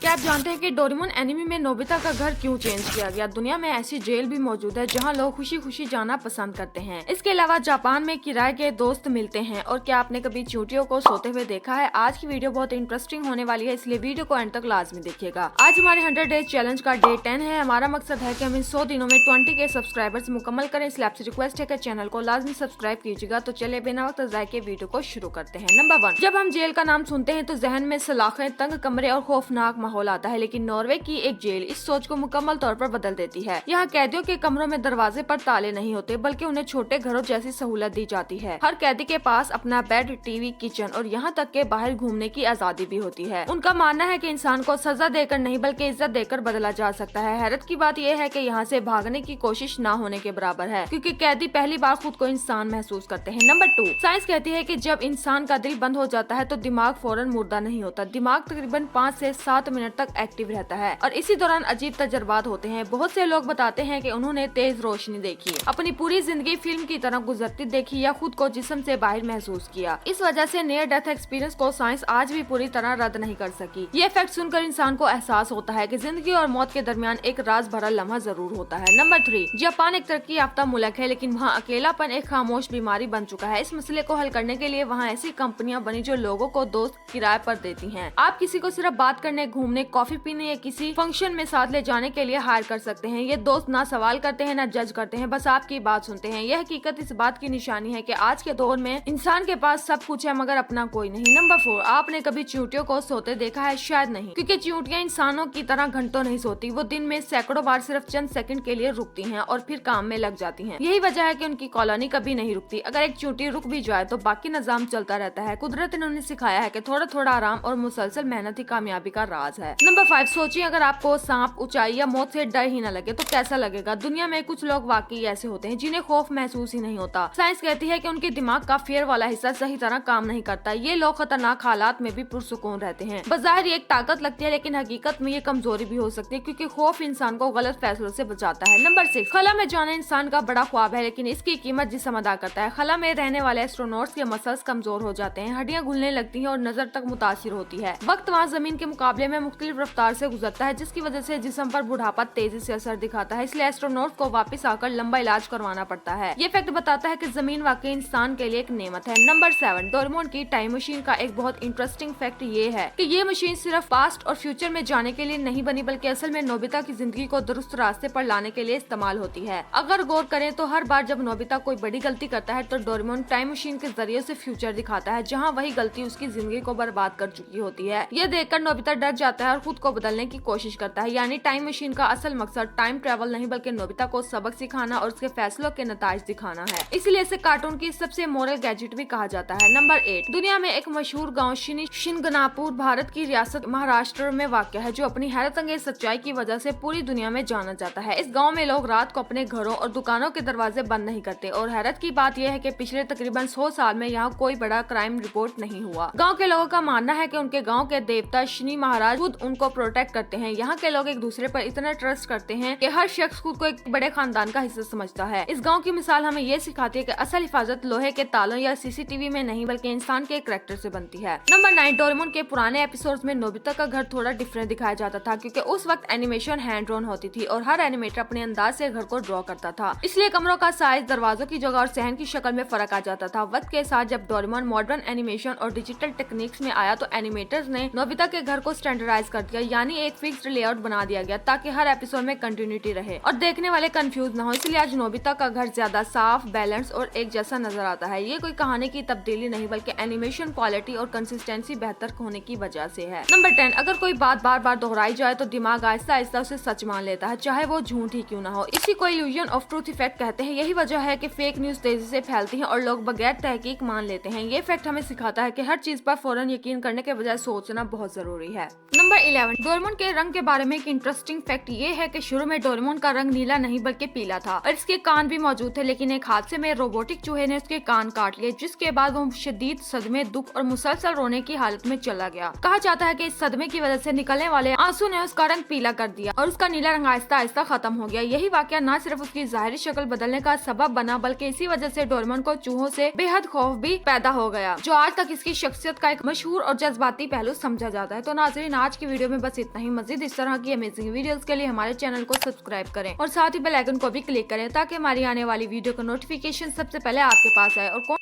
क्या आप जानते हैं कि डोरेमोन एनिमे में नोबिता का घर क्यों चेंज किया गया? दुनिया में ऐसी जेल भी मौजूद है जहां लोग खुशी खुशी जाना पसंद करते हैं। इसके अलावा जापान में किराए के दोस्त मिलते हैं। और क्या आपने कभी चींटियों को सोते हुए देखा है? आज की वीडियो बहुत इंटरेस्टिंग होने वाली है, इसलिए वीडियो को एंड तक लाजमी देखिएगा। आज हमारे 100 डेज चैलेंज का डे 10 है। हमारा मकसद है कि हम इन 100 दिनों में 20 के सब्सक्राइबर्स मुकम्मल करें, इसलिए आपसे रिक्वेस्ट है कि चैनल को लाजमी सब्सक्राइब कीजिएगा। तो चलिए बिना वक्त ज़ाय के वीडियो को शुरू करते हैं। नंबर 1, जब हम जेल का नाम सुनते हैं तो जहन में सलाखें, तंग कमरे और खौफनाक माहौल आता है, लेकिन नॉर्वे की एक जेल इस सोच को मुकम्मल तौर पर बदल देती है। यहाँ कैदियों के कमरों में दरवाजे पर ताले नहीं होते, बल्कि उन्हें छोटे घरों जैसी सहूलत दी जाती है। हर कैदी के पास अपना बेड, टीवी, किचन और यहाँ तक के बाहर घूमने की आजादी भी होती है। उनका मानना है कि इंसान को सजा देकर नहीं बल्कि इज्जत देकर बदला जा सकता है। हैरत की बात यह है कि यहाँ से भागने की कोशिश न होने के बराबर है, क्योंकि कैदी पहली बार खुद को इंसान महसूस करते हैं। नंबर 2, साइंस कहती है कि जब इंसान का दिल बंद हो जाता है तो दिमाग फौरन मुर्दा नहीं होता। दिमाग तकरीबन 5 से 7 मिनट तक एक्टिव रहता है और इसी दौरान अजीब तजर्बात होते हैं। बहुत से लोग बताते हैं कि उन्होंने तेज रोशनी देखी, अपनी पूरी जिंदगी फिल्म की तरह गुजरती देखी या खुद को जिस्म से बाहर महसूस किया। इस वजह से नियर डेथ एक्सपीरियंस को साइंस आज भी पूरी तरह रद्द नहीं कर सकी। ये फैक्ट सुनकर इंसान को एहसास होता है कि जिंदगी और मौत के दरमियान एक राज भरा लम्हा जरूर होता है। नंबर 3, जापान एक तरक्की याफ्ता मुल्क है, लेकिन वहाँ अकेलापन एक खामोश बीमारी बन चुका है। इस मसले को हल करने के लिए वहाँ ऐसी कंपनियां बनी जो लोगों को दोस्त किराए पर देती हैं। आप किसी को सिर्फ बात करने, घूमने, कॉफी पीने या किसी फंक्शन में साथ ले जाने के लिए हायर कर सकते हैं। ये दोस्त ना सवाल करते हैं ना जज करते हैं, बस आपकी बात सुनते हैं। यह हकीकत इस बात की निशानी है कि आज के दौर में इंसान के पास सब कुछ है मगर अपना कोई नहीं। नंबर 4, आपने कभी चींटियों को सोते देखा है? शायद नहीं, क्योंकि चींटियां इंसानों की तरह घंटों नहीं सोती। वो दिन में सैकड़ों बार सिर्फ चंद सेकंड के लिए रुकती हैं और फिर काम में लग जाती हैं। यही वजह है कि उनकी कॉलोनी कभी नहीं रुकती। अगर एक चींटी रुक भी जाए तो बाकी निजाम चलता रहता है। कुदरत ने उन्हें सिखाया है कि थोड़ा थोड़ा आराम और मुसलसल मेहनत ही कामयाबी का राज है। नंबर 5, सोचिए अगर आपको सांप, ऊंचाई या मौत से डर ही न लगे तो कैसा लगेगा? दुनिया में कुछ लोग वाकई ऐसे होते हैं जिन्हें खौफ महसूस ही नहीं होता। साइंस कहती है कि उनके दिमाग का फेयर वाला हिस्सा सही तरह काम नहीं करता। ये लोग खतरनाक हालात में भी पुरसुकून रहते हैं। बज़ाहिर ये एक ताकत लगती है, लेकिन हकीकत में ये कमजोरी भी हो सकती है, क्योंकि खौफ इंसान को गलत फैसलों से बचाता है। नंबर 6, खला में जाना इंसान का बड़ा ख्वाब है, लेकिन इसकी कीमत जिस्म अदा करता है। खला में रहने वाले एस्ट्रोनॉट्स के मसल्स कमजोर हो जाते हैं, हड्डियां घुलने लगती हैं और नजर तक मुतासिर होती है। वक्त वहाँ जमीन के मुकाबले में मुख्तलिफ रफ्तार से गुजरता है, जिसकी वजह से जिस्म पर बुढ़ापा तेजी से असर दिखाता है। इसलिए एस्ट्रोनॉट को वापस आकर लंबा इलाज करवाना पड़ता है। ये फैक्ट बताता है कि जमीन वाकई इंसान के लिए एक नेमत है। नंबर 7, डोरेमोन की टाइम मशीन का एक बहुत इंटरेस्टिंग फैक्ट ये है कि ये मशीन सिर्फ पास्ट और फ्यूचर में जाने के लिए नहीं बनी, बल्कि असल में नोबिता की जिंदगी को दुरुस्त रास्ते पर लाने के लिए इस्तेमाल होती है। अगर गौर करें तो हर बार जब नोबिता कोई बड़ी गलती करता है तो डोरेमोन टाइम मशीन के जरिए से फ्यूचर दिखाता है, जहाँ वही गलती उसकी जिंदगी को बर्बाद कर चुकी होती है। यह देखकर नोबिता डर जाता है और खुद को बदलने की कोशिश करता है। यानी टाइम मशीन का असल मकसद टाइम ट्रेवल नहीं बल्कि नोबिता को सबक सिखाना और उसके फैसलों के नताइज दिखाना है। इसलिए इसे कार्टून की सबसे मोरल गैजेट भी कहा जाता है। नंबर 8, दुनिया में एक मशहूर गाँव शिनगनापुर भारत की रियासत महाराष्ट्र में वाक़या है, जो अपनी हैरत अंगेज सच्चाई की वजह से पूरी दुनिया में जाना जाता है। इस गाँव में लोग रात को अपने घरों और दुकानों के दरवाजे बंद नहीं करते और हैरत की बात यह है कि पिछले तकरीबन 100 साल में यहाँ कोई बड़ा क्राइम रिपोर्ट नहीं हुआ। गांव के लोगों का मानना है कि उनके गांव के देवता शनि महाराज खुद उनको प्रोटेक्ट करते हैं। यहाँ के लोग एक दूसरे पर इतना ट्रस्ट करते हैं कि हर शख्स खुद को एक बड़े खानदान का हिस्सा समझता है। इस गांव की मिसाल हमें ये सिखाती है कि असल हिफाजत लोहे के तालों या सीसीटीवी में नहीं बल्कि इंसान के कैरेक्टर से बनती है। नंबर 9, डोरेमोन के पुराने एपिसोड्स में नोबिता का घर थोड़ा डिफरेंट दिखाया जाता था, क्योंकि उस वक्त एनिमेशन हैंड ड्रॉन होती थी और हर एनिमेटर अपने अंदाज से घर को ड्रॉ करता था। इसलिए कमरों का साइज, दरवाजों की जगह और सहन की शक्ल में फर्क आ जाता था। वक्त के साथ जब डोरेमोन मॉडर्न एनिमेशन और डिजिटल टेक्निक्स में आया तो एनिमेटर्स ने नोबिता के घर को स्टैंडर्डाइज कर दिया, यानी एक फिक्स्ड लेआउट बना दिया गया ताकि हर एपिसोड में कंटिन्यूटी रहे और देखने वाले कंफ्यूज न हो। इसलिए आज नोबिता का घर ज्यादा साफ, बैलेंस और एक जैसा नजर आता है। ये कोई कहानी की तब्दीली नहीं बल्कि एनिमेशन क्वालिटी और कंसिस्टेंसी बेहतर होने की वजह से है। नंबर 10, अगर कोई बात बार बार दोहराई जाए तो दिमाग आहिस्ता आहिस्ता उसे सच मान लेता है, चाहे वो झूठ ही क्यों ना हो। इसी को इल्यूजन ऑफ ट्रूथ इफेक्ट कहते हैं। यही वजह है कि फेक न्यूज तेजी से फैलती है और लोग बगैर तहकीक मान लेते हैं। ये फैक्ट हमें सिखाता है कि हर चीज पर फौरन यकीन करने के बजाय सोचना बहुत जरूरी है। नंबर 11, डोरेमोन के रंग के बारे में एक इंटरेस्टिंग फैक्ट ये है कि शुरू में डोरेमोन का रंग नीला नहीं बल्कि पीला था और इसके कान भी मौजूद थे, लेकिन एक हादसे में रोबोटिक चूहे ने उसके कान काट लिए, जिसके बाद वो शदीद सदमे, दुख और मुसलसल रोने की हालत में चला गया। कहा जाता है कि इस सदमे की वजह से निकलने वाले आंसू ने उसका रंग पीला कर दिया और उसका नीला रंग आहिस्ता आहिस्ता खत्म हो गया। यही वाकया न सिर्फ उसकी जाहिरी शक्ल बदलने का सबब बना, बल्कि इसी वजह से डोरेमोन को चूहों से बेहद खौफ भी पैदा हो गया, जो आज तक इसकी शख्सियत का एक मशहूर और जज्बाती पहलू समझा जाता है। तो नाज़रीन, आज की वीडियो में बस इतना ही। मजीद इस तरह की अमेजिंग वीडियोस के लिए हमारे चैनल को सब्सक्राइब करें और साथ ही बेल आइकन को भी क्लिक करें ताकि हमारी आने वाली वीडियो का नोटिफिकेशन सबसे पहले आपके पास आए। और